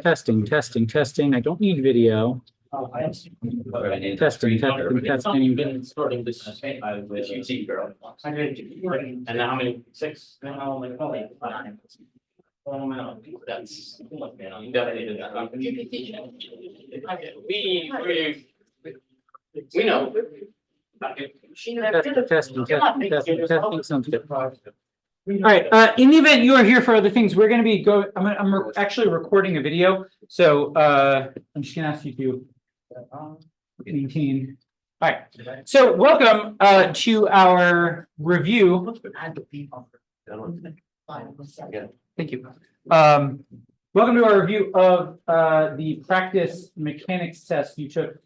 Testing, testing, testing. I don't need video. Testing, testing, testing. You've been sorting this UT girl. And now how many? 6? Now I'm like, oh, 5. Oh, no, that's man, definitely did that. We know. Testing, testing, testing, testing, testing. Sounds good. All right. In the event you are here for other things, we're going to be I'm actually recording a video, so I'm just going to ask you to maintain. All right. So welcome to our review. Thank you. Welcome to our review of the practice mechanics test you took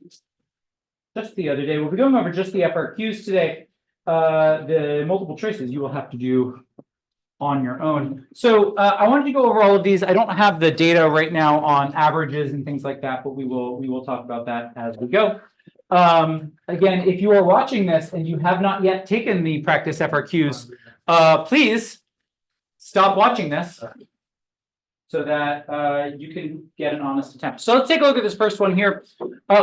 just the other day. We'll be going over just the FRQs today. The multiple choices you will have to do on your own. So I wanted to go over all of these. I don't have the data right now on averages and things like that, but we will talk about that as we go. Again, if you are watching this and you have not yet taken the practice FRQs, please stop watching this so that you can get an honest attempt. So let's take a look at this first one here.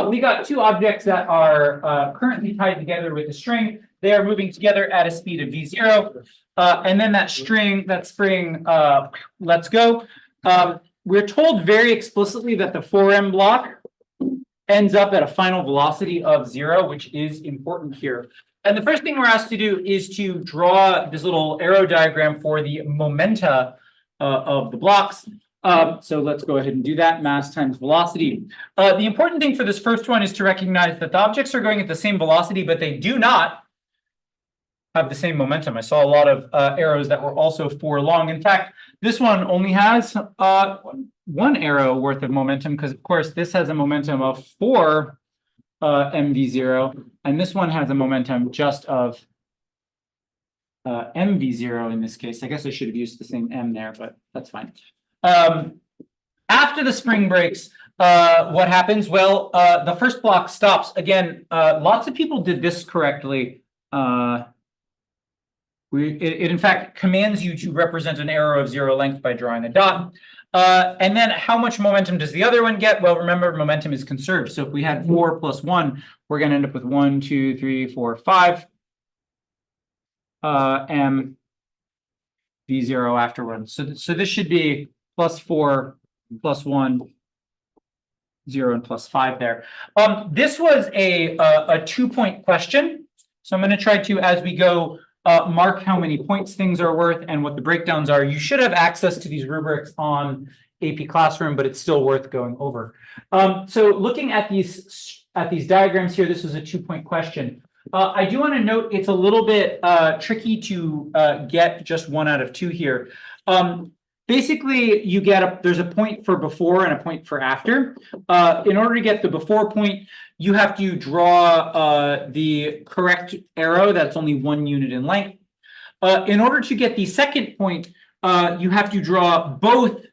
We got two objects that are currently tied together with a string. They are moving together at a speed of v0. And then that spring lets go. We're told very explicitly that the 4m block ends up at a final velocity of 0, which is important here. And the first thing we're asked to do is to draw this little arrow diagram for the momenta of the blocks. So let's go ahead and do that. Mass times velocity. The important thing for this first one is to recognize that the objects are going at the same velocity, but they do not have the same momentum. I saw a lot of arrows that were also 4 long. In fact, this one only has 1 arrow worth of momentum because, of course, this has a momentum of 4 mv0, and this one has a momentum just of mv0 in this case. I guess I should have used the same m there, but that's fine. After the spring breaks, what happens? Well, the first block stops. Again, lots of people did this correctly. It in fact commands you to represent an arrow of 0 length by drawing a dot. And then how much momentum does the other one get? Well, remember, momentum is conserved. So if we had 4 plus 1, we're going to end up with 1, 2, 3, 4, 5 m v0 afterwards. So this should be plus 4 plus 1, 0, and plus 5 there. This was a 2-point question. So I'm going to try to, as we go, mark how many points things are worth and what the breakdowns are. You should have access to these rubrics on AP Classroom, but it's still worth going over. So looking at these diagrams here, this was a 2-point question. I do want to note it's a little bit tricky to get just 1 out of 2 here. Basically, you get there's a point for before and a point for after. In order to get the before point, you have to draw the correct arrow that's only 1 unit in length. In order to get the second point, you have to draw both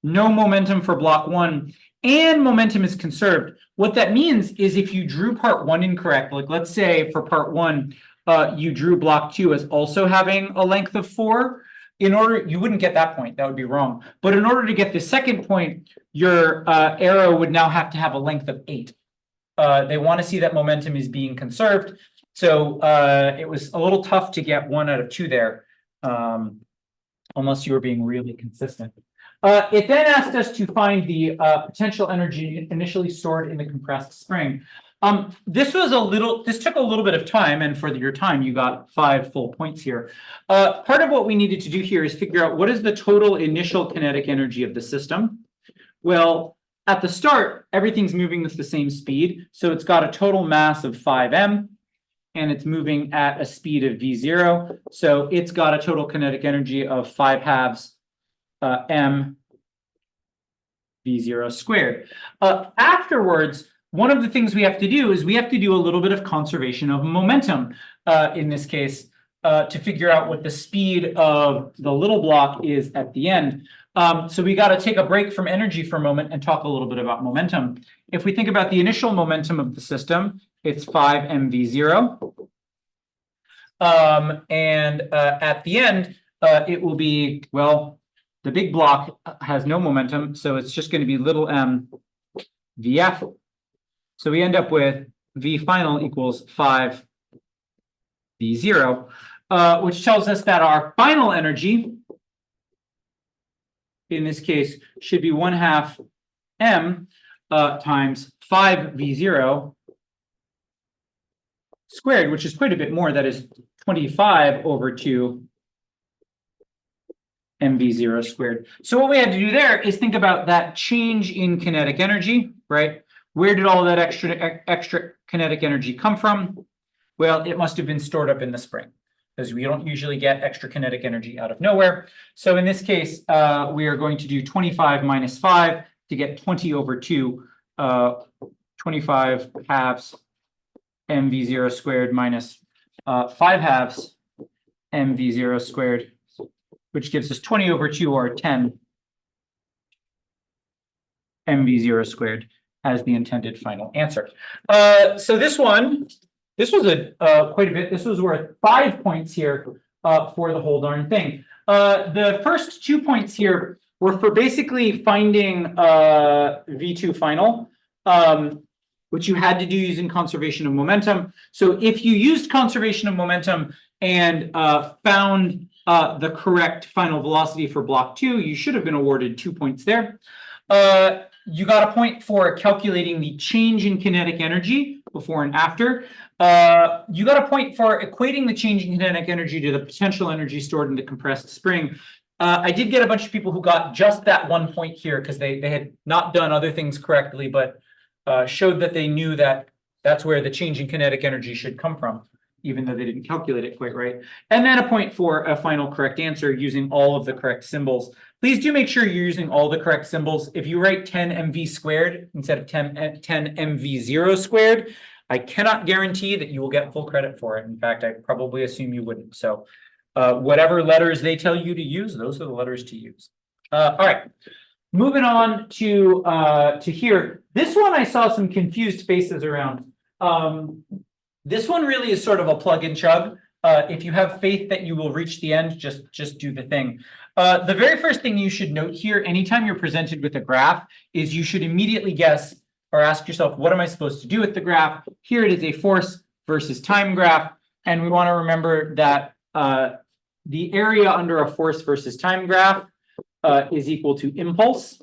no momentum for block 1 and momentum is conserved. What that means is if you drew part 1 incorrect, like let's say for part 1, you drew block 2 as also having a length of 4, you wouldn't get that point. That would be wrong. But in order to get the second point, your arrow would now have to have a length of 8. They want to see that momentum is being conserved. So it was a little tough to get 1 out of 2 there, unless you were being really consistent. It then asked us to find the potential energy initially stored in the compressed spring. This took a little bit of time, and for your time, you got 5 full points here. Part of what we needed to do here is figure out what is the total initial kinetic energy of the system. Well, at the start, everything's moving with the same speed, so it's got a total mass of 5m, and it's moving at a speed of v0, so it's got a total kinetic energy of 5/2 m v0 squared. Afterwards, one of the things we have to do is we have to do a little bit of conservation of momentum in this case to figure out what the speed of the little block is at the end. So we got to take a break from energy for a moment and talk a little bit about momentum. If we think about the initial momentum of the system, it's 5 mv0. And at the end, it will be, well, the big block has no momentum, so it's just going to be little m Vf. So we end up with V final equals 5 V0, which tells us that our final energy, in this case, should be 1/2 m times 5 V0 squared, which is quite a bit more. That is 25 over 2 mv0 squared. So what we had to do there is think about that change in kinetic energy, right? Where did all that extra kinetic energy come from? Well, it must have been stored up in the spring, because we don't usually get extra kinetic energy out of nowhere. So in this case, we are going to do 25 minus 5 to get 20 over 2, 25 halves mv0 squared minus 5 halves mv0 squared, which gives us 20 over 2, or 10 mv0 squared as the intended final answer. So this was quite a bit. This was worth 5 points here for the whole darn thing. The first 2 points here were for basically finding V2 final, which you had to do using conservation of momentum. So if you used conservation of momentum and found the correct final velocity for block 2, you should have been awarded 2 points there. You got a point for calculating the change in kinetic energy before and after. You got a point for equating the change in kinetic energy to the potential energy stored in the compressed spring. I did get a bunch of people who got just that 1 point here because they had not done other things correctly, but showed that they knew that that's where the change in kinetic energy should come from, even though they didn't calculate it quite right. And then a point for a final correct answer using all of the correct symbols. Please do make sure you're using all the correct symbols. If you write 10 mv squared instead of 10 mv0 squared, I cannot guarantee that you will get full credit for it. In fact, I probably assume you wouldn't. So whatever letters they tell you to use, those are the letters to use. All right, moving on to here. This one I saw some confused faces around. This one really is sort of a plug and chug. If you have faith that you will reach the end, just do the thing. The very first thing you should note here, anytime you're presented with a graph, is you should immediately guess or ask yourself, what am I supposed to do with the graph? Here it is a force versus time graph. And we want to remember that the area under a force versus time graph is equal to impulse,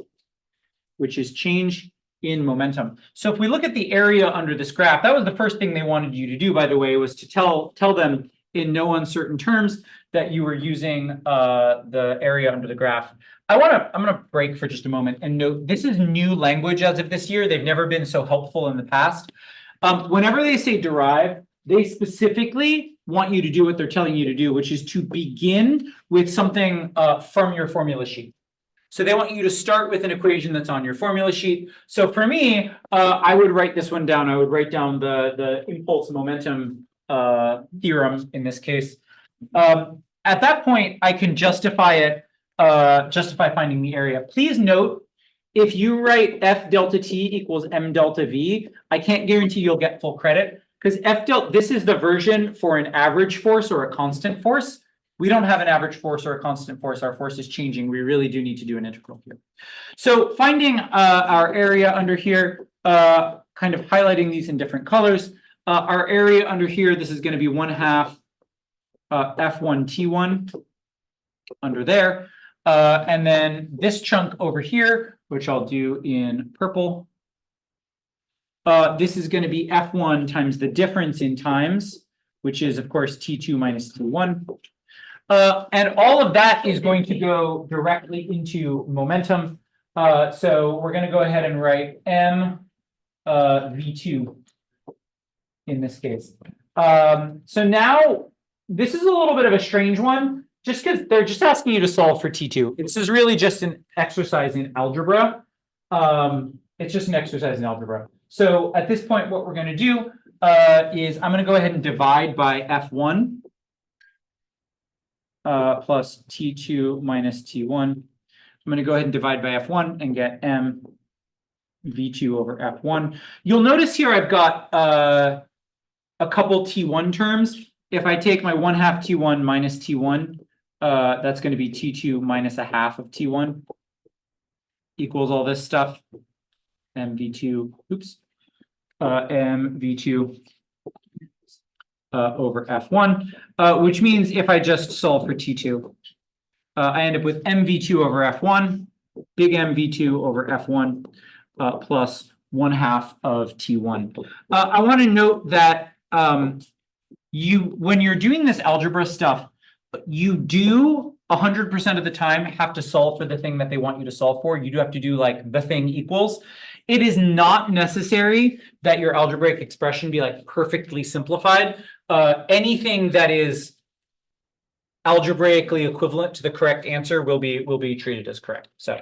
which is change in momentum. So if we look at the area under this graph, that was the first thing they wanted you to do, by the way, was to tell them in no uncertain terms that you were using the area under the graph. I'm gonna break for just a moment and note this is new language as of this year. They've never been so helpful in the past. Whenever they say derive, they specifically want you to do what they're telling you to do, which is to begin with something from your formula sheet. So they want you to start with an equation that's on your formula sheet. So for me, I would write this one down. I would write down the impulse momentum theorem in this case. At that point, I can justify finding the area. Please note, if you write F delta T equals M delta V, I can't guarantee you'll get full credit because this is the version for an average force or a constant force. We don't have an average force or a constant force. Our force is changing. We really do need to do an integral here. So finding our area under here, kind of highlighting these in different colors. Our area under here, this is going to be 1/2 F1 T1 under there. And then this chunk over here, which I'll do in purple. This is going to be F1 times the difference in times, which is, of course, T2 minus T1. And all of that is going to go directly into momentum. So we're going to go ahead and write M V2 in this case. So now this is a little bit of a strange one, just because they're just asking you to solve for T2. This is really just an exercise in algebra. It's just an exercise in algebra. So at this point, what we're going to do is I'm going to go ahead and divide by F1 plus T2 minus T1. I'm going to go ahead and divide by F1 and get M V2 over F1. You'll notice here I've got a couple T1 terms. If I take my 1/2 T1 minus T1, that's going to be T2 minus a half of T1 equals all this stuff. MV2, oops, MV2 over F1, which means if I just solve for T2, I end up with MV2 over F1, big MV2 over F1, plus 1/2 of T1. I want to note that when you're doing this algebra stuff, you do 100% of the time have to solve for the thing that they want you to solve for. You do have to do like the thing equals. It is not necessary that your algebraic expression be like perfectly simplified. Anything that is algebraically equivalent to the correct answer will be treated as correct. So,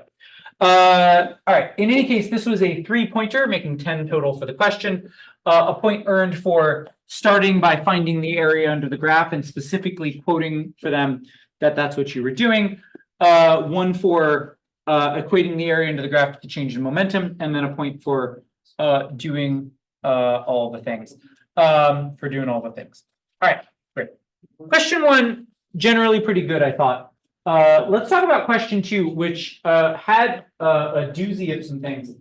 all right. In any case, this was a 3-pointer, making 10 total for the question. A point earned for starting by finding the area under the graph and specifically quoting for them that that's what you were doing. 1 for equating the area under the graph with the change in momentum, and then a point for doing all the things. All right, great. Question 1, generally pretty good, I thought. Let's talk about question 2, which had a doozy of some things.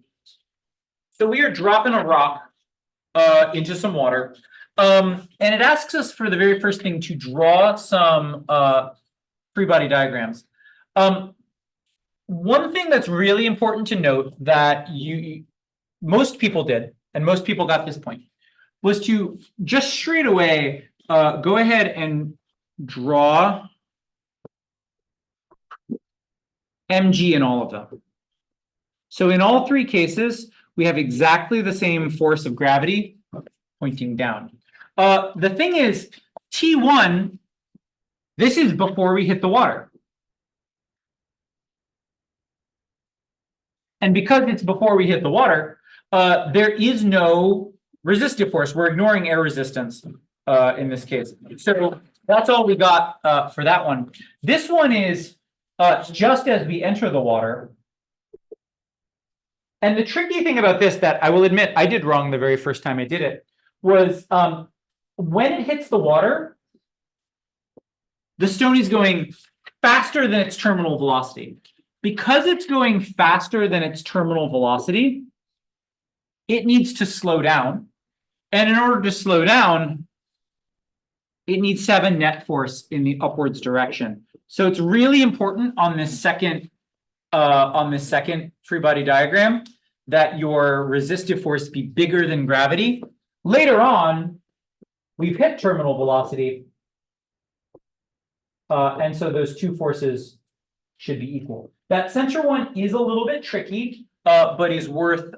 So we are dropping a rock into some water, and it asks us for the very first thing to draw some free body diagrams. One thing that's really important to note that most people did, and most people got this point, was to just straight away go ahead and draw mg in all of them. So in all 3 cases, we have exactly the same force of gravity pointing down. The thing is, T1, this is before we hit the water. And because it's before we hit the water, there is no resistive force. We're ignoring air resistance in this case. So that's all we got for that one. This one is just as we enter the water. And the tricky thing about this that I will admit I did wrong the very first time I did it was when it hits the water, the stone is going faster than its terminal velocity. Because it's going faster than its terminal velocity, it needs to slow down. And in order to slow down, it needs to have a net force in the upwards direction. So it's really important on this second free body diagram that your resistive force be bigger than gravity. Later on, we've hit terminal velocity. And so those 2 forces should be equal. That center one is a little bit tricky, but is worth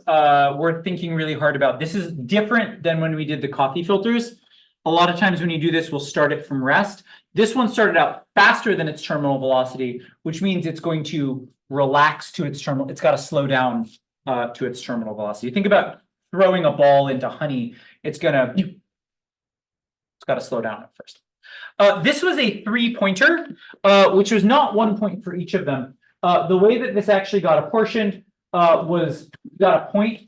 thinking really hard about. This is different than when we did the coffee filters. A lot of times when you do this, we'll start it from rest. This one started out faster than its terminal velocity, which means it's going to relax to its terminal. It's got to slow down to its terminal velocity. Think about throwing a ball into honey. It's got to slow down at first. This was a 3-pointer, which was not 1 point for each of them. The way that this actually got apportioned was got a point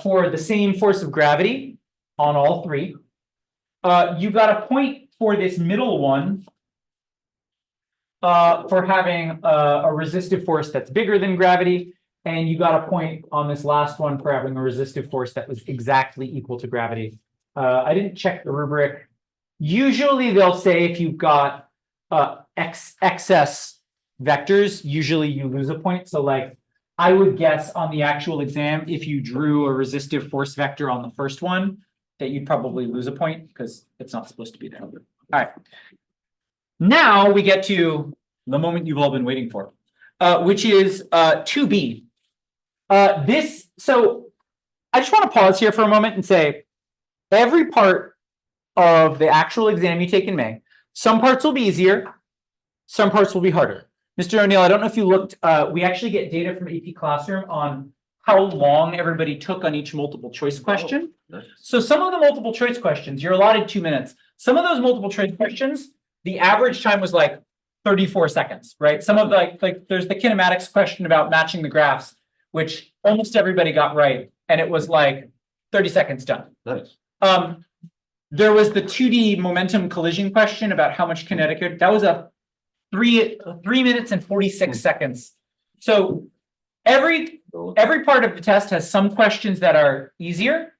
for the same force of gravity on all 3. You got a point for this middle one for having a resistive force that's bigger than gravity, and you got a point on this last one for having a resistive force that was exactly equal to gravity. I didn't check the rubric. Usually they'll say if you've got excess vectors, usually you lose a point. So like I would guess on the actual exam, if you drew a resistive force vector on the first one, that you'd probably lose a point because it's not supposed to be there. All right. Now we get to the moment you've all been waiting for, which is 2B. So I just want to pause here for a moment and say, every part of the actual exam you take in May, some parts will be easier, some parts will be harder. Mr. O'Neill, I don't know if you looked, we actually get data from AP Classroom on how long everybody took on each multiple choice question. Oh, nice. So some of the multiple choice questions, you're allotted 2 minutes. Some of those multiple choice questions, the average time was like 34 seconds, right? Some of like there's the kinematics question about matching the graphs, which almost everybody got right. And it was like 30 seconds done. Nice. there was the 2D momentum collision question about how much kinetic, that was a 3 minutes and 46 seconds. So every part of the test has some questions that are easier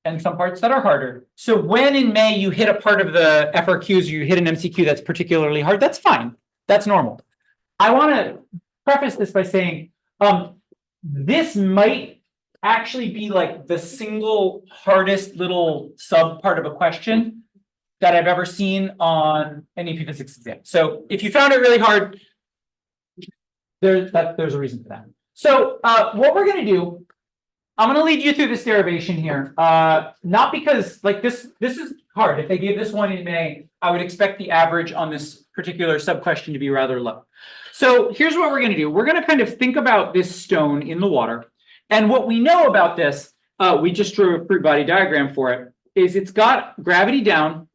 and some parts that are harder. So when in May you hit a part of the FRQs, or you hit an MCQ that's particularly hard, that's fine. That's normal. I want to preface this by saying, this might actually be like the single hardest little sub part of a question that I've ever seen on an AP Physics exam. So if you found it really hard, there's a reason for that. So what we're going to do, I'm going to lead you through this derivation here. Not because like this is hard. If they gave this one in May, I would expect the average on this particular sub question to be rather low. So here's what we're going to do. We're going to kind of think about this stone in the water. And what we know about this, we just drew a free body diagram for it, is it's got gravity down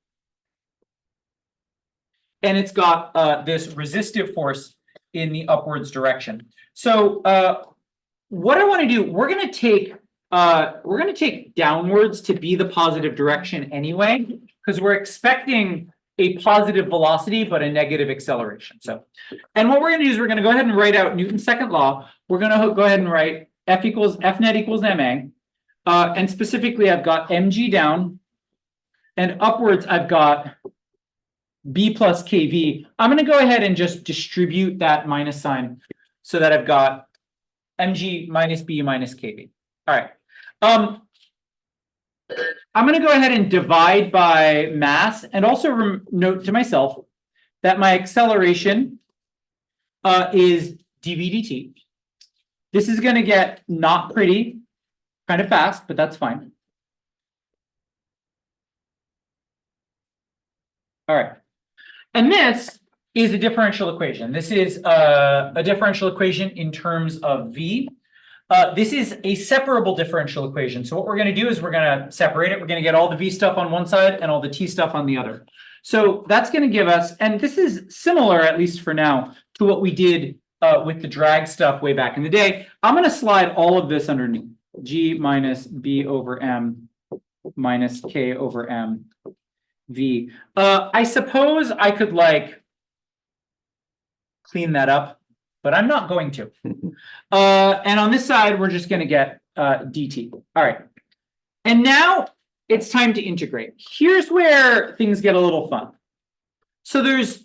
and it's got this resistive force in the upwards direction. So what I want to do, we're going to take downwards to be the positive direction anyway, because we're expecting a positive velocity but a negative acceleration. So, and what we're going to do is we're going to go ahead and write out Newton's second law. We're going to go ahead and write F net equals ma, and specifically I've got mg down, and upwards I've got b plus kv. I'm going to go ahead and just distribute that minus sign so that I've got mg minus b minus kv. All right. I'm going to go ahead and divide by mass, and also note to myself that my acceleration is dv dt. This is going to get not pretty, kind of fast, but that's fine. All right. And this is a differential equation. This is a differential equation in terms of v. This is a separable differential equation. So what we're going to do is we're going to separate it. We're going to get all the v stuff on one side and all the t stuff on the other. So that's going to give us, and this is similar, at least for now, to what we did with the drag stuff way back in the day. I'm going to slide all of this underneath. G minus b over m minus k over m v. I suppose I could like clean that up, but I'm not going to. And on this side, we're just going to get dt. All right. And now it's time to integrate. Here's where things get a little fun. So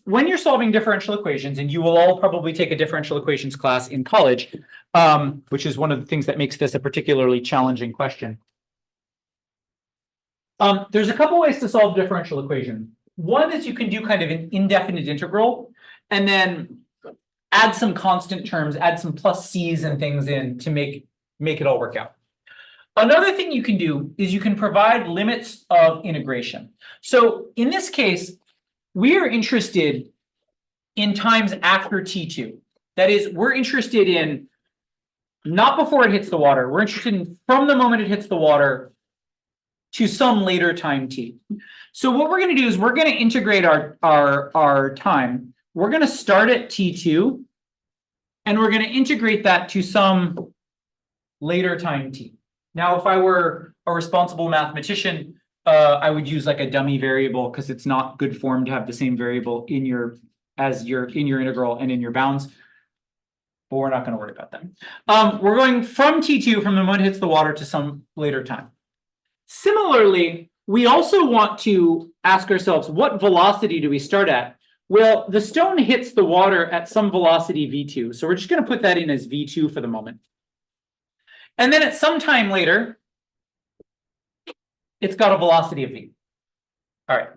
when you're solving differential equations, and you will all probably take a differential equations class in college, which is one of the things that makes this a particularly challenging question. There's a couple ways to solve differential equation. One is you can do kind of an indefinite integral, and then add some constant terms, add some plus c's and things in to make it all work out. Another thing you can do is you can provide limits of integration. So in this case, we are interested in times after T2. That is, we're interested in not before it hits the water. We're interested in from the moment it hits the water to some later time T. So what we're going to do is we're going to integrate our time. We're going to start at T2, and we're going to integrate that to some later time T. Now, if I were a responsible mathematician, I would use like a dummy variable, because it's not good form to have the same variable in your integral and in your bounds. But we're not going to worry about that. We're going from T2, from the moment it hits the water, to some later time. Similarly, we also want to ask ourselves, what velocity do we start at? Well, the stone hits the water at some velocity v2. So we're just going to put that in as v2 for the moment. And then at some time later, it's got a velocity of v. All right.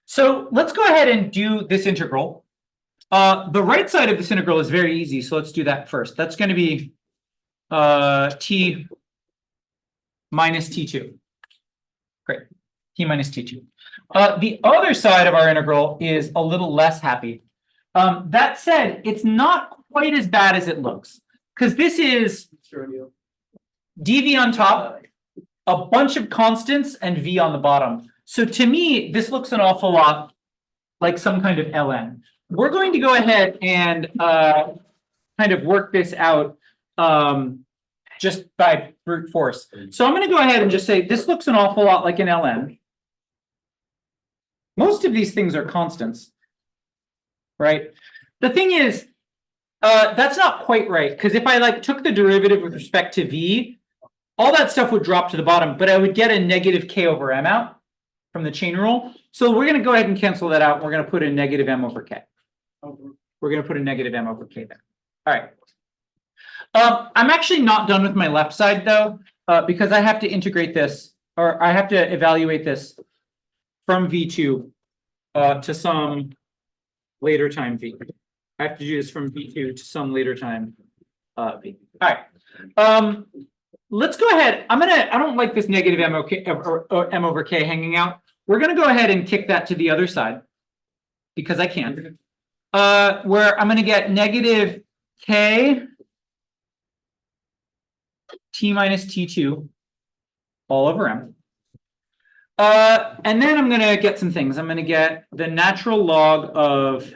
So let's go ahead and do this integral. The right side of this integral is very easy, so let's do that first. That's going to be t minus t2. Great. T minus t2. The other side of our integral is a little less happy. That said, it's not quite as bad as it looks, because this is dv on top, a bunch of constants, and v on the bottom. So to me, this looks an awful lot like some kind of ln. We're going to go ahead and kind of work this out just by brute force. So I'm going to go ahead and just say this looks an awful lot like an ln. most of these things are constants, right? The thing is, that's not quite right, because if I like took the derivative with respect to v, all that stuff would drop to the bottom, but I would get a negative k over m out from the chain rule. So we're going to go ahead and cancel that out. We're going to put a negative m over k. We're going to put a negative m over k there. All right. I'm actually not done with my left side though, because I have to integrate this, or I have to evaluate this from v2 to some later time v. I have to do this from v2 to some later time v. All right. Let's go ahead. I don't like this negative m over k hanging out. We're going to go ahead and kick that to the other side because I can. Where I'm going to get negative k t minus t2 all over m. And then I'm going to get some things. I'm going to get the natural log of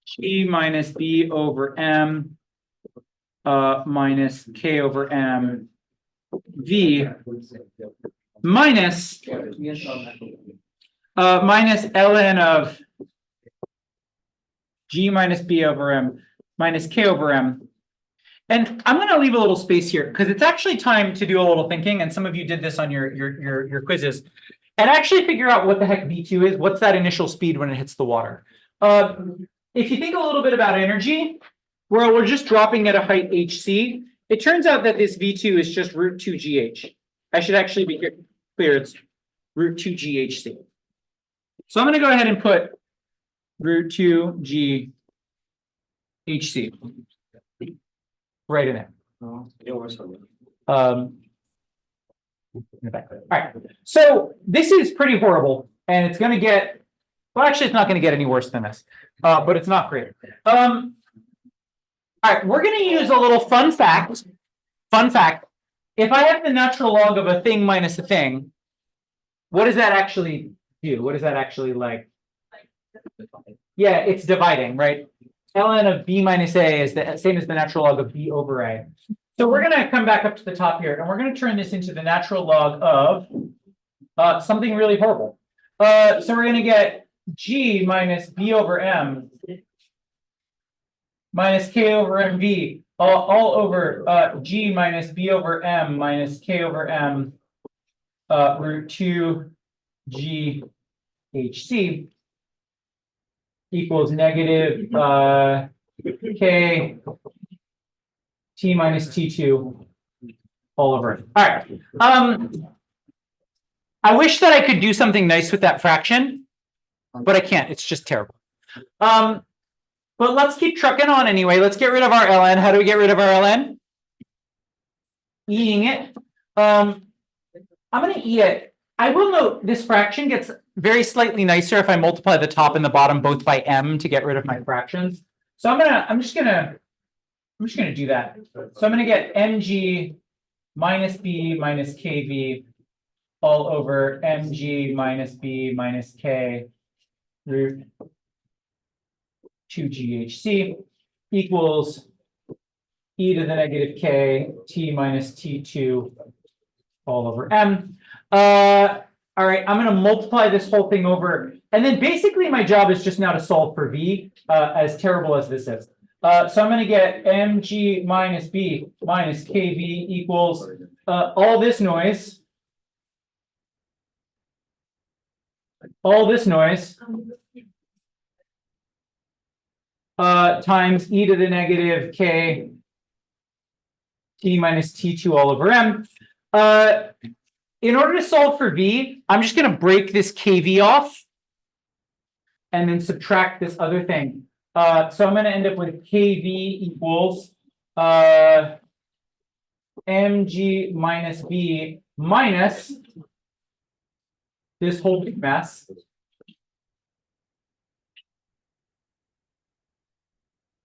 g minus b over m minus k over m v minus minus ln of g minus b over m minus k over m. And I'm going to leave a little space here because it's actually time to do a little thinking. And some of you did this on your quizzes, and actually figure out what the heck v2 is. What's that initial speed when it hits the water? If you think a little bit about energy, where we're just dropping at a height hc, it turns out that this v2 is just root 2 gh. I should actually be clear. It's root 2 ghc. So I'm going to go ahead and put root 2 ghc right in there. All right. So this is pretty horrible, and it's going to get. Well, actually, it's not going to get any worse than this, but it's not great. All right, we're going to use a little fun fact. Fun fact. If I have the natural log of a thing minus a thing, what does that actually do? What is that actually like? Yeah, it's dividing, right? Ln of b minus a is the same as the natural log of b over a. So we're going to come back up to the top here, and we're going to turn this into the natural log of something really horrible. So we're going to get g minus b over m minus k over mv all over g minus b over m minus k over m root 2 g hc equals negative k t minus t2 all over it. All right. I wish that I could do something nice with that fraction, but I can't. It's just terrible. But let's keep trucking on anyway. Let's get rid of our ln. How do we get rid of our ln? Eating it. I'm going to eat it. I will note this fraction gets very slightly nicer if I multiply the top and the bottom both by m to get rid of my fractions. So I'm just gonna do that. So I'm gonna get mg minus b minus kv all over mg minus b minus k root 2 ghc equals e to the negative k t minus t2 all over m. All right, I'm going to multiply this whole thing over, and then basically my job is just now to solve for v, as terrible as this is. So I'm going to get mg minus b minus kv equals all this noise times e to the negative k t minus t2 all over m. In order to solve for v, I'm just going to break this kv off and then subtract this other thing. So I'm going to end up with kv equals mg minus b minus this whole big mess.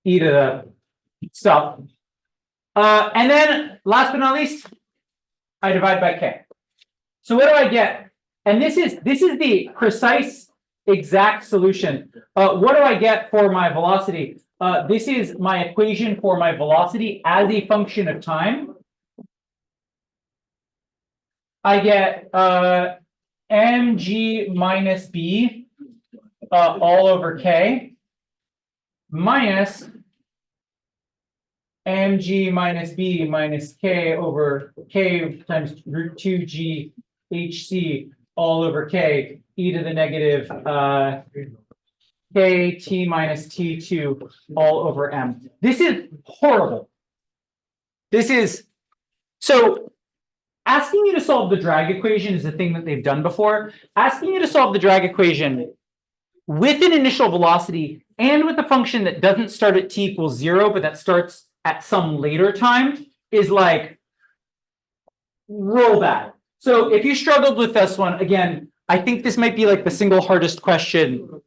E to the stuff. And then last but not least, I divide by k. So what do I get? And this is the precise exact solution. What do I get for my velocity? This is my equation for my velocity as a function of time. I get mg minus b all over k minus mg minus b minus k over k times root 2g hc all over k e to the negative k t minus t2 all over m. This is horrible. This is so asking you to solve the drag equation is the thing that they've done before. Asking you to solve the drag equation with an initial velocity and with a function that doesn't start at t equals 0, but that starts at some later time is like real bad. So if you struggled with this one, again, I think this might be like the single hardest question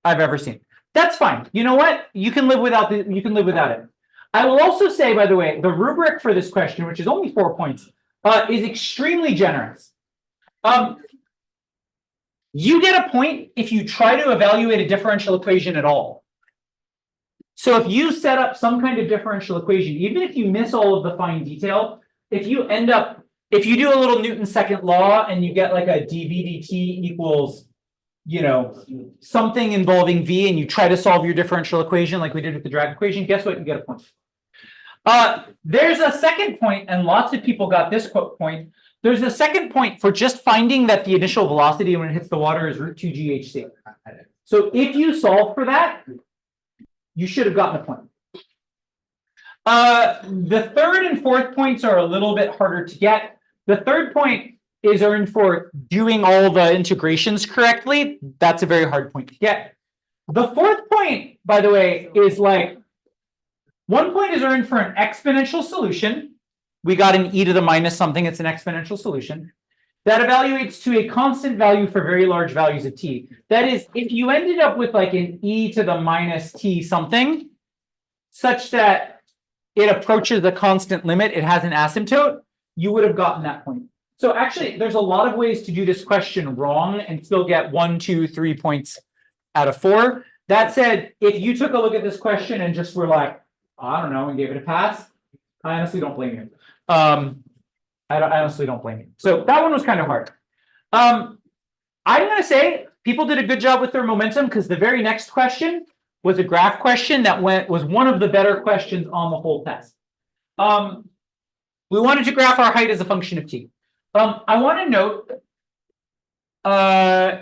I've ever seen. That's fine. You know what? You can live without it. I will also say, by the way, the rubric for this question, which is only 4 points, is extremely generous. You get a point if you try to evaluate a differential equation at all. So if you set up some kind of differential equation, even if you miss all of the fine detail, if you do a little Newton's second law and you get like a dv dt equals, you know, something involving v, and you try to solve your differential equation like we did with the drag equation, guess what? You get a point. There's a second point, and lots of people got this point. There's a second point for just finding that the initial velocity when it hits the water is root 2 GHC. So if you solve for that, you should have gotten a point. The third and fourth points are a little bit harder to get. The third point is earned for doing all the integrations correctly. That's a very hard point to get. The fourth point, by the way, is like 1 point is earned for an exponential solution. We got an e to the minus something. It's an exponential solution that evaluates to a constant value for very large values of t. That is, if you ended up with like an e to the minus t something, such that it approaches the constant limit, it has an asymptote, you would have gotten that point. So actually, there's a lot of ways to do this question wrong and still get 1, 2, 3 points out of 4. That said, if you took a look at this question and just were like, I don't know, and gave it a pass, I honestly don't blame you. I honestly don't blame you. So that one was kind of hard. I'm going to say people did a good job with their momentum because the very next question was a graph question that was one of the better questions on the whole test. We wanted to graph our height as a function of t. I want to note,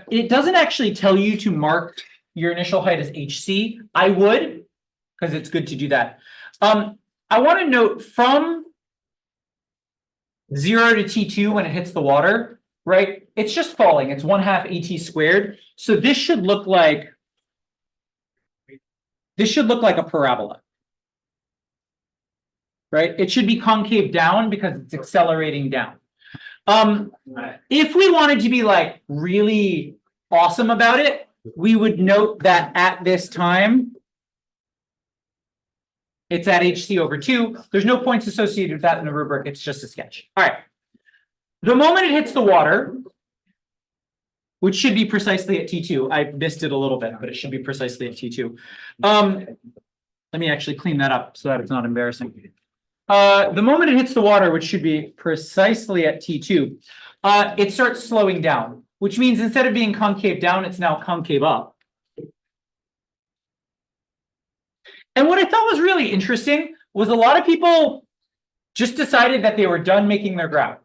it doesn't actually tell you to mark your initial height as hc. I would, because it's good to do that. I want to note from 0 to t2 when it hits the water, right? It's just falling. It's 1/2 at squared. So this should look like a parabola, right? It should be concave down because it's accelerating down. If we wanted to be like really awesome about it, we would note that at this time, it's at hc over 2. There's no points associated with that in the rubric. It's just a sketch. All right. The moment it hits the water, which should be precisely at T2. I missed it a little bit, but it should be precisely at T2. Let me actually clean that up so that it's not embarrassing. The moment it hits the water, which should be precisely at T2, it starts slowing down, which means instead of being concave down, it's now concave up. And what I thought was really interesting was a lot of people just decided that they were done making their graph.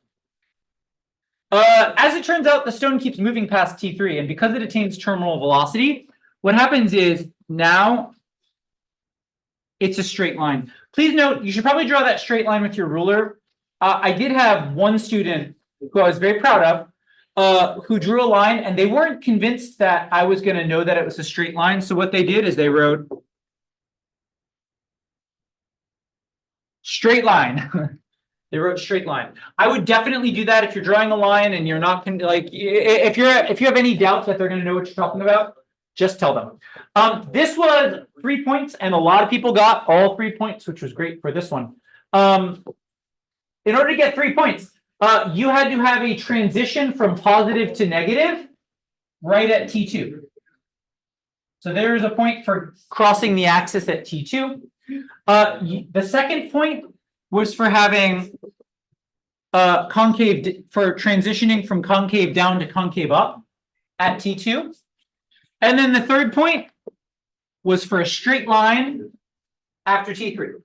As it turns out, the stone keeps moving past T3, and because it attains terminal velocity, what happens is now it's a straight line. Please note, you should probably draw that straight line with your ruler. I did have one student who I was very proud of, who drew a line, and they weren't convinced that I was going to know that it was a straight line. So what they did is they wrote straight line. They wrote straight line. I would definitely do that if you're drawing a line and you're not like, if you have any doubts that they're going to know what you're talking about, just tell them. This was 3 points, and a lot of people got all 3 points, which was great for this one. In order to get 3 points, you had to have a transition from positive to negative right at T2. So there is a point for crossing the axis at T2. The second point was for having concave for transitioning from concave down to concave up at T2. And then the third point was for a straight line after T3.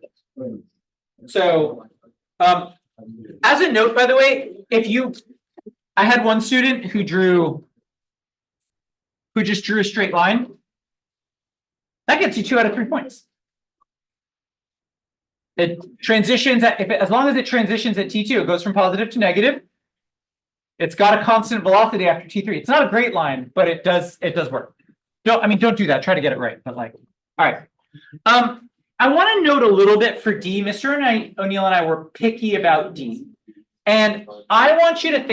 So as a note, by the way, I had one student who just drew a straight line. That gets you 2 out of 3 points. It transitions as long as it transitions at T2, it goes from positive to negative. It's got a constant velocity after T3. It's not a great line, but it does work. Don't do that. Try to get it right. But all right. I want to note a little bit for D. Mr. O'Neill and I were picky about D. And I want you to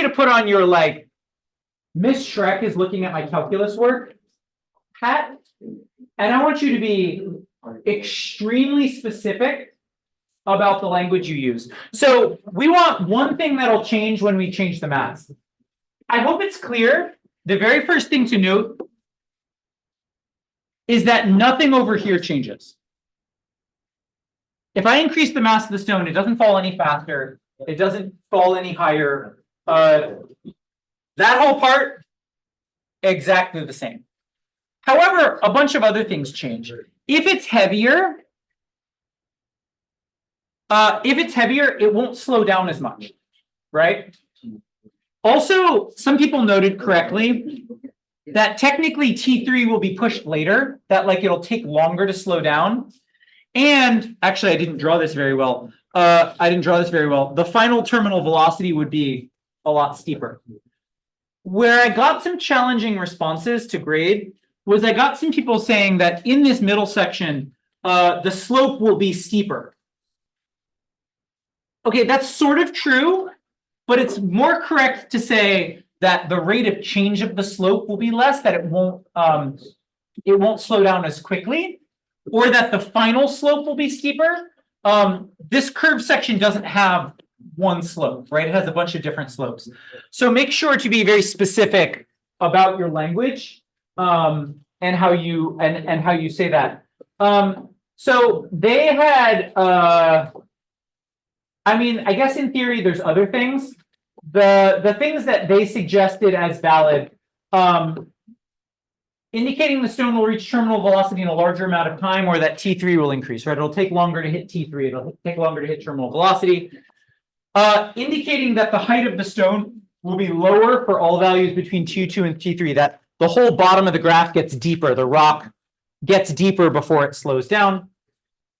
put on your Miss Shrek is looking at my calculus work hat. And I want you to be extremely specific about the language you use. So we want one thing that'll change when we change the mass. I hope it's clear. The very first thing to note is that nothing over here changes. If I increase the mass of the stone, it doesn't fall any faster. It doesn't fall any higher. That whole part, exactly the same. However, a bunch of other things change. If it's heavier, it won't slow down as much, right? Also, some people noted correctly that technically T3 will be pushed later, that it'll take longer to slow down. And actually, I didn't draw this very well. The final terminal velocity would be a lot steeper. Where I got some challenging responses to grade was I got some people saying that in this middle section, the slope will be steeper. Okay, that's sort of true, but it's more correct to say that the rate of change of the slope will be less, that it won't slow down as quickly, or that the final slope will be steeper. This curved section doesn't have one slope, right? It has a bunch of different slopes. So make sure to be very specific about your language and how you say that. So they had, I guess in theory, there's other things. The things that they suggested as valid, indicating the stone will reach terminal velocity in a larger amount of time, or that T3 will increase, right? It'll take longer to hit T3. It'll take longer to hit terminal velocity. Indicating that the height of the stone will be lower for all values between T2 and T3, that the whole bottom of the graph gets deeper. The rock gets deeper before it slows down.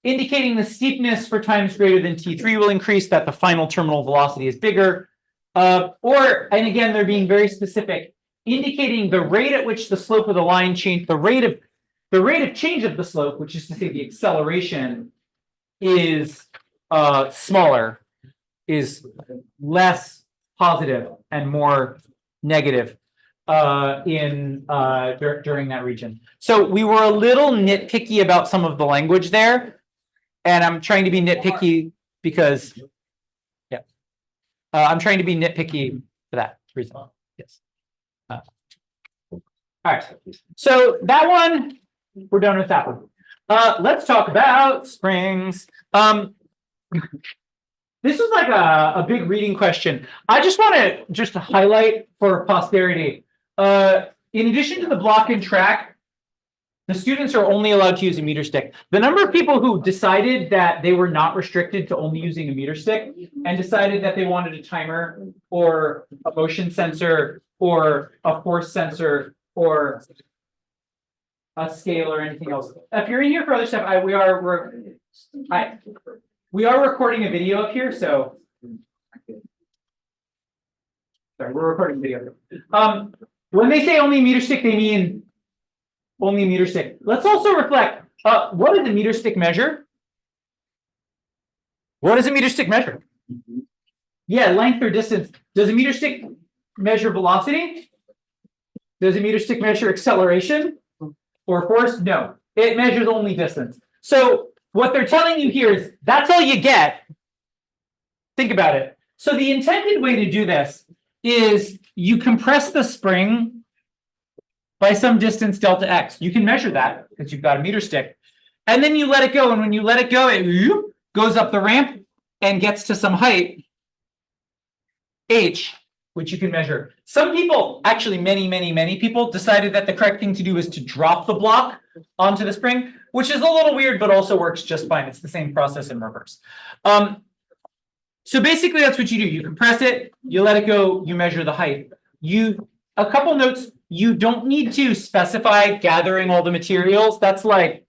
Indicating the steepness for times greater than T3 will increase, that the final terminal velocity is bigger. And again, they're being very specific, indicating the rate at which the slope of the line change, the rate of change of the slope, which is to say the acceleration, is smaller, is less positive and more negative during that region. So we were a little nitpicky about some of the language there, and I'm trying to be nitpicky because, I'm trying to be nitpicky for that reason. Yes. All right. So that one, we're done with that one. Let's talk about springs. This is like a big reading question. I just want to highlight for posterity. In addition to the block and track, the students are only allowed to use a meter stick. The number of people who decided that they were not restricted to only using a meter stick and decided that they wanted a timer or a motion sensor or a force sensor or a scale or anything else. If you're in here for other stuff, we are recording a video up here, so sorry, we're recording video. When they say only meter stick, they mean only meter stick. Let's also reflect. What does a meter stick measure? What does a meter stick measure? Yeah, length or distance. Does a meter stick measure velocity? Does a meter stick measure acceleration or force? No, it measures only distance. So what they're telling you here is that's all you get. Think about it. So the intended way to do this is you compress the spring by some distance delta x. You can measure that because you've got a meter stick. And then you let it go. And when you let it go, it goes up the ramp and gets to some height, h, which you can measure. Some people, actually many people, decided that the correct thing to do is to drop the block onto the spring, which is a little weird, but also works just fine. It's the same process in reverse. So basically that's what you do. You compress it, you let it go, you measure the height. A couple notes, you don't need to specify gathering all the materials. That's like,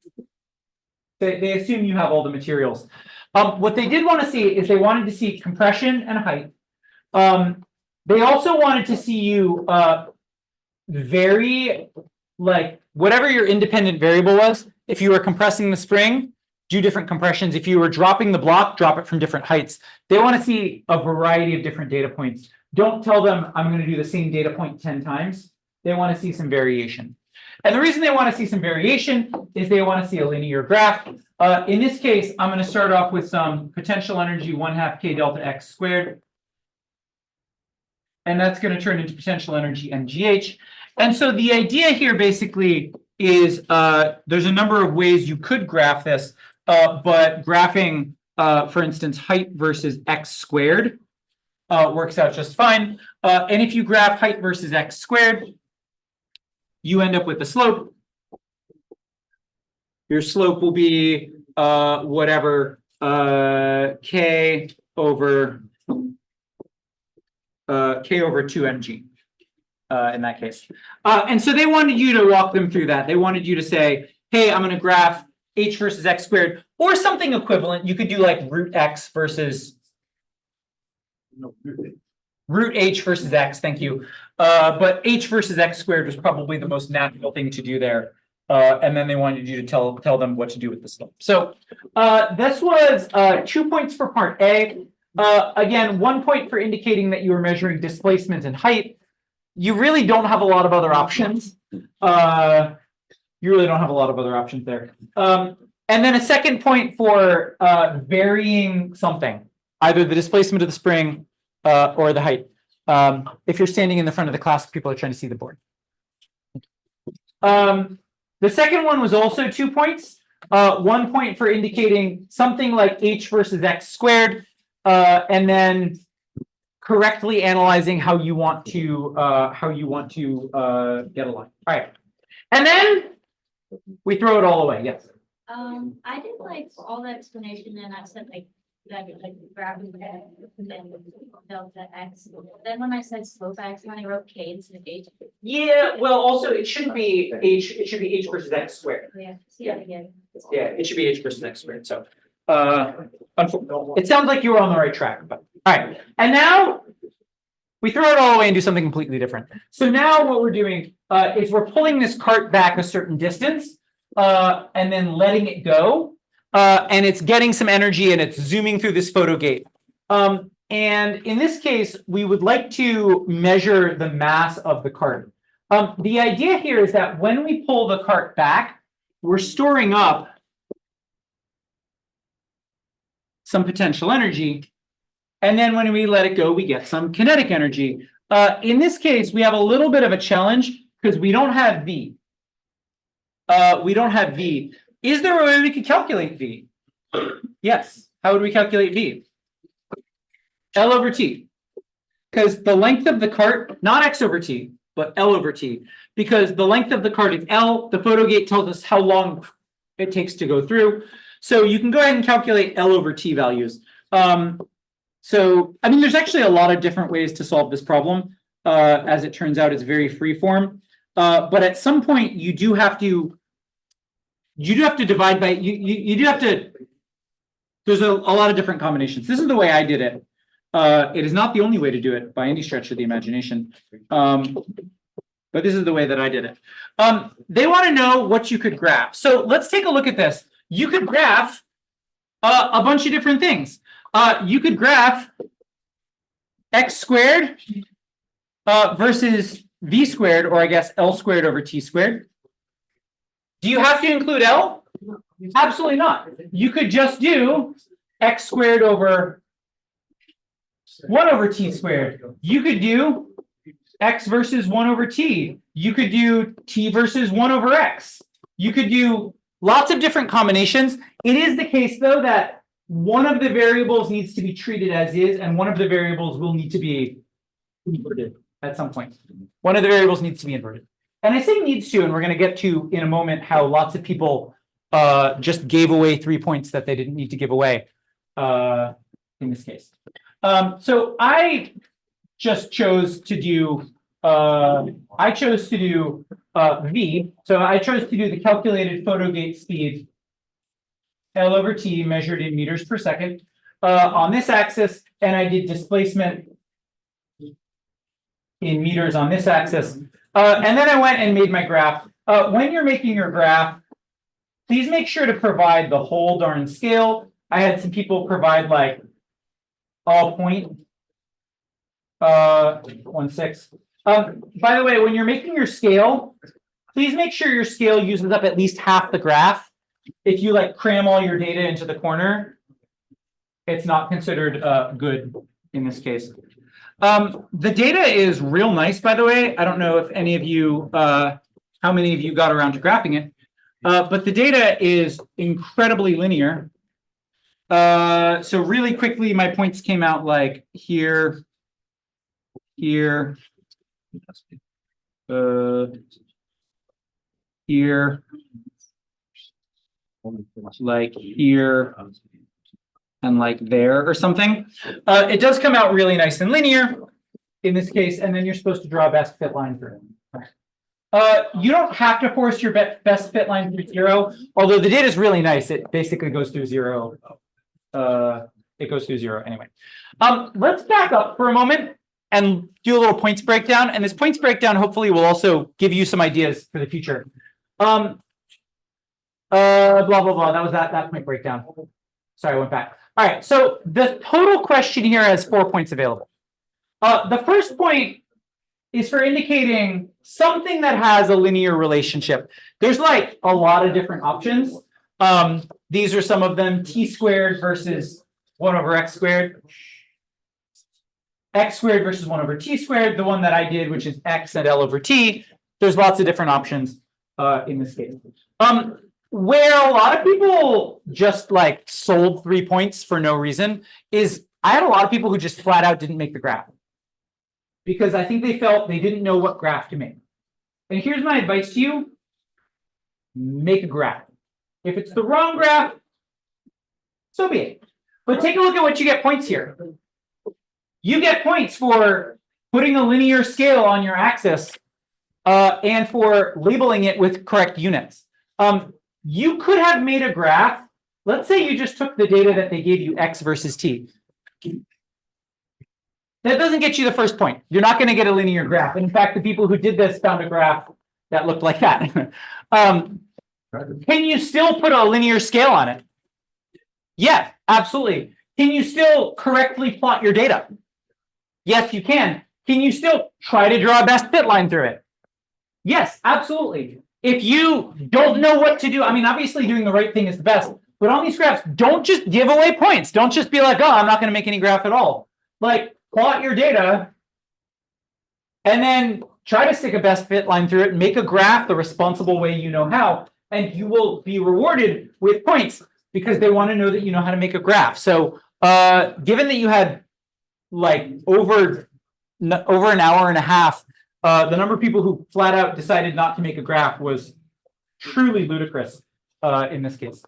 they assume you have all the materials. What they did want to see is they wanted to see compression and height. They also wanted to see you vary, like, whatever your independent variable was. If you were compressing the spring, do different compressions. If you were dropping the block, drop it from different heights. They want to see a variety of different data points. Don't tell them I'm going to do the same data point 10 times. They want to see some variation. And the reason they want to see some variation is they want to see a linear graph. In this case, I'm going to start off with some potential energy 1/2 k delta x squared. And that's going to turn into potential energy mgh. And so the idea here basically is there's a number of ways you could graph this, but graphing, for instance, height versus x squared works out just fine. And if you graph height versus x squared, you end up with the slope. Your slope will be whatever k over 2mg in that case. And so they wanted you to walk them through that. They wanted you to say, hey, I'm going to graph h versus x squared or something equivalent. You could do like root x versus root h versus x. Thank you. But h versus x squared was probably the most natural thing to do there. And then they wanted you to tell them what to do with the slope. So this was 2 points for part A. Again, 1 point for indicating that you were measuring displacement and height. You really don't have a lot of other options. You really don't have a lot of other options there. And then a second point for varying something, either the displacement of the spring or the height. If you're standing in the front of the class, people are trying to see the board. The second one was also 2 points. 1 point for indicating something like h versus x squared, and then correctly analyzing how you want to get a line. All right, and then we throw it all away. Yes. I did like all the explanation, and I said like that, like grabbing and then delta x. Then when I said slope x, when I wrote k instead of h. Yeah. Well, also it shouldn't be h. It should be h versus x squared. Yeah. See that again. Yeah, it should be h versus x squared. So, it sounds like you were on the right track. But all right, and now we throw it all away and do something completely different. So now what we're doing is we're pulling this cart back a certain distance and then letting it go. And it's getting some energy and it's zooming through this photo gate. And in this case, we would like to measure the mass of the cart. The idea here is that when we pull the cart back, we're storing up some potential energy. And then when we let it go, we get some kinetic energy. In this case, we have a little bit of a challenge because we don't have V. We don't have V. Is there a way we could calculate V? Yes. How would we calculate V? L over T. Because the length of the cart, not X over T, but L over T. Because the length of the cart is L, the photo gate tells us how long it takes to go through. So you can go ahead and calculate L over T values. So, I mean, there's actually a lot of different ways to solve this problem. As it turns out, it's very free form. But at some point, you do have to divide by, you do have to, there's a lot of different combinations. This is the way I did it. It is not the only way to do it by any stretch of the imagination. But this is the way that I did it. They want to know what you could graph. So let's take a look at this. You could graph a bunch of different things. You could graph x squared versus v squared, or I guess L squared over T squared. Do you have to include L? Absolutely not. You could just do x squared over 1 over T squared. You could do x versus 1 over T. You could do T versus 1 over X. You could do lots of different combinations. It is the case, though, that one of the variables needs to be treated as is, and one of the variables will need to be inverted at some point. One of the variables needs to be inverted. And I say needs to, and we're going to get to in a moment how lots of people just gave away 3 points that they didn't need to give away in this case. So I just chose to do V. So I chose to do the calculated photo gate speed L over T measured in meters per second on this axis, and I did displacement in meters on this axis. And then I went and made my graph. When you're making your graph, please make sure to provide the whole darn scale. I had some people provide like all 0.16. By the way, when you're making your scale, please make sure your scale uses up at least half the graph. If you like cram all your data into the corner, it's not considered good in this case. The data is real nice, by the way. I don't know if any of you, how many of you got around to graphing it, but the data is incredibly linear. So really quickly, my points came out like here, here, here, like here, and like there or something. It does come out really nice and linear in this case, and then you're supposed to draw a best fit line through it. You don't have to force your best fit line through 0, although the data is really nice. It basically goes through 0. It goes through 0 anyway. Let's back up for a moment and do a little points breakdown. And this points breakdown hopefully will also give you some ideas for the future. Blah, blah, blah. That was that point breakdown. Sorry, I went back. All right, so the total question here has 4 points available. The first point is for indicating something that has a linear relationship. There's like a lot of different options. These are some of them: t squared versus 1 over x squared, x squared versus 1 over t squared, the one that I did, which is x and L over t. There's lots of different options in this case. Where a lot of people just like sold 3 points for no reason is I had a lot of people who just flat out didn't make the graph because I think they felt they didn't know what graph to make. And here's my advice to you: make a graph. If it's the wrong graph, so be it. But take a look at what you get points here. You get points for putting a linear scale on your axis and for labeling it with correct units. You could have made a graph. Let's say you just took the data that they gave you, x versus t. That doesn't get you the first point. You're not going to get a linear graph. In fact, the people who did this found a graph that looked like that. Can you still put a linear scale on it? Yeah, absolutely. Can you still correctly plot your data? Yes, you can. Can you still try to draw a best fit line through it? Yes, absolutely. If you don't know what to do, I mean, obviously doing the right thing is the best, but on these graphs, don't just give away points. Don't just be like, oh, I'm not going to make any graph at all. Like, plot your data and then try to stick a best fit line through it, make a graph the responsible way you know how, and you will be rewarded with points because they want to know that you know how to make a graph. So given that you had like over an hour and a half, the number of people who flat out decided not to make a graph was truly ludicrous in this case.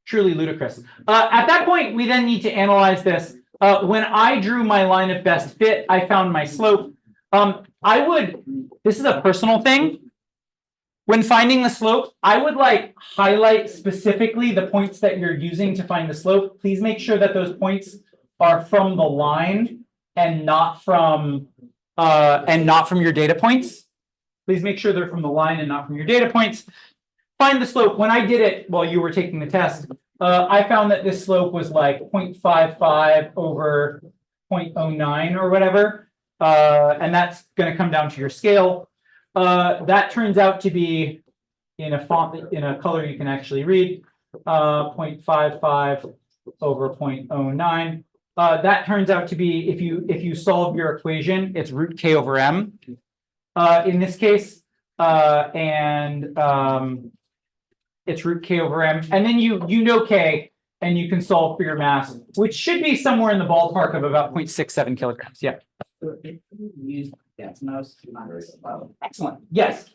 Truly ludicrous. At that point, we then need to analyze this. When I drew my line of best fit, I found my slope. This is a personal thing. When finding the slope, I would like highlight specifically the points that you're using to find the slope. Please make sure that those points are from the line and not from your data points. Please make sure they're from the line and not from your data points. Find the slope. When I did it while you were taking the test, I found that this slope was like 0.55 over 0.09 or whatever. And that's going to come down to your scale. That turns out to be in a font, in a color you can actually read, 0.55 over 0.09. That turns out to be, if you solve your equation, it's root k over m in this case, and it's root k over m, and then you know k, and you can solve for your mass, which should be somewhere in the ballpark of about 0.67 kilograms. Yeah. Excellent. Yes.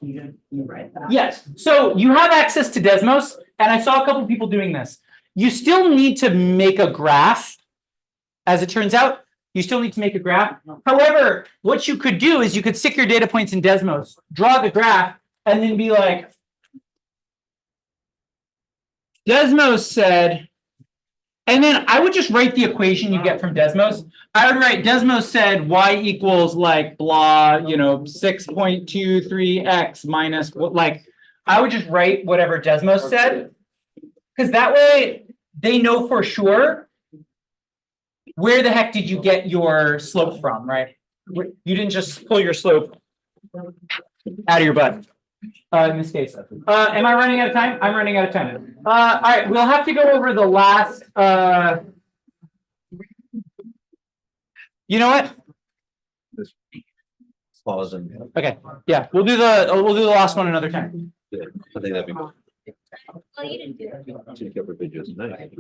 Yes. So you have access to Desmos, and I saw a couple people doing this. You still need to make a graph. As it turns out, you still need to make a graph. However, what you could do is you could stick your data points in Desmos, draw the graph, and then be like, Desmos said, and then I would just write the equation you get from Desmos. I would write Desmos said y equals like blah, 6.23x minus what, like, I would just write whatever Desmos said. Because that way they know for sure where the heck did you get your slope from, right? You didn't just pull your slope out of your butt. In this case, am I running out of time? I'm running out of time. All right, we'll have to go over the last. You know what? Pause and. Okay, yeah, we'll do the last one another time. I think that'd be. Well, you didn't do it. Two cover videos tonight.